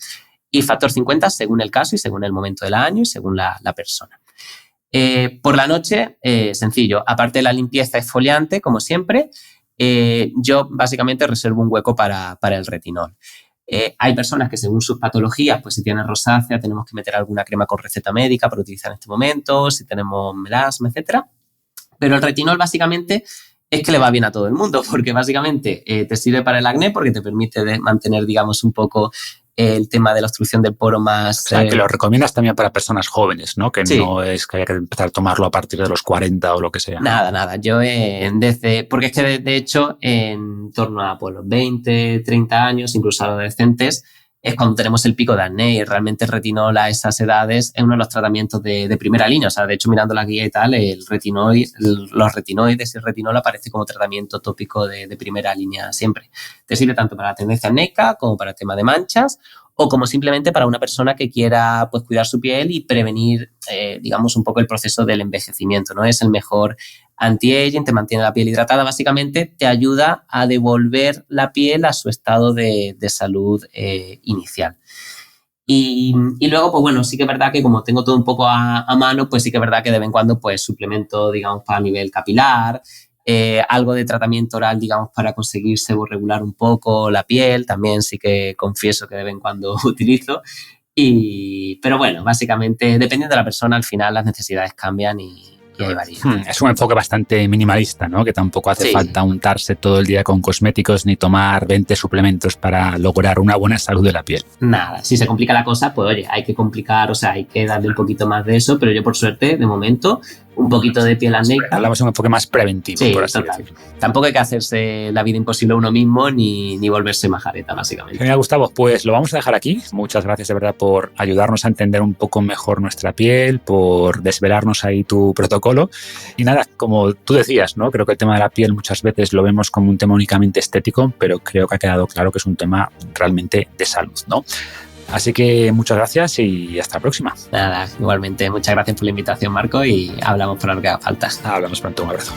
Y factor 50 según el caso y según el momento del año y según la persona. Por la noche, sencillo, aparte de la limpieza exfoliante, como siempre, yo básicamente reservo un hueco para el retinol. Hay personas que según sus patologías, pues si tienen rosácea tenemos que meter alguna crema con receta médica para utilizar en este momento, si tenemos melasma, etcétera. Pero el retinol básicamente es que le va bien a todo el mundo, porque básicamente te sirve para el acné porque te permite mantener, digamos, un poco el tema de la obstrucción del poro más... O sea, que lo recomiendas también para personas jóvenes, ¿no? Que sí. No es que haya que empezar a tomarlo a partir de los 40 o lo que sea. Nada. Yo porque es que de hecho en torno a pues, los 20, 30 años, incluso adolescentes, es cuando tenemos el pico de acné y realmente el retinol a esas edades es uno de los tratamientos de primera línea. O sea, de hecho, mirando la guía y tal, los retinoides y el retinol aparece como tratamiento tópico de primera línea siempre. Te sirve tanto para la tendencia acnéica como para el tema de manchas o como simplemente para una persona que quiera pues, cuidar su piel y prevenir, digamos, un poco el proceso del envejecimiento, ¿no? Es el mejor anti-aging, te mantiene la piel hidratada, básicamente te ayuda a devolver la piel a su estado de salud inicial. Y luego, pues bueno, sí que es verdad que como tengo todo un poco a mano, pues sí que es verdad que de vez en cuando pues suplemento, digamos, para nivel capilar, algo de tratamiento oral, digamos, para conseguir seborregular un poco la piel, también sí que confieso que de vez en cuando utilizo. Pero bueno, básicamente, dependiendo de la persona, al final las necesidades cambian y ahí varía. Es un enfoque bastante minimalista, ¿no? Que tampoco hace falta untarse todo el día con cosméticos ni tomar 20 suplementos para lograr una buena salud de la piel. Nada, si se complica la cosa, pues oye, hay que complicar, o sea, hay que darle un poquito más de eso, pero yo por suerte, de momento, un poquito de piel acnéica. Hablamos de un enfoque más preventivo, sí, por así decirlo. Tampoco hay que hacerse la vida imposible a uno mismo ni volverse majareta, básicamente. Genial, Gustavo, pues lo vamos a dejar aquí. Muchas gracias de verdad por ayudarnos a entender un poco mejor nuestra piel, por desvelarnos ahí tu protocolo. Y nada, como tú decías, ¿no? Creo que el tema de la piel muchas veces lo vemos como un tema únicamente estético, pero creo que ha quedado claro que es un tema realmente de salud, ¿no? Así que muchas gracias y hasta la próxima. Nada, igualmente. Muchas gracias por la invitación, Marco, y hablamos para lo que haga falta. Hablamos pronto. Un abrazo.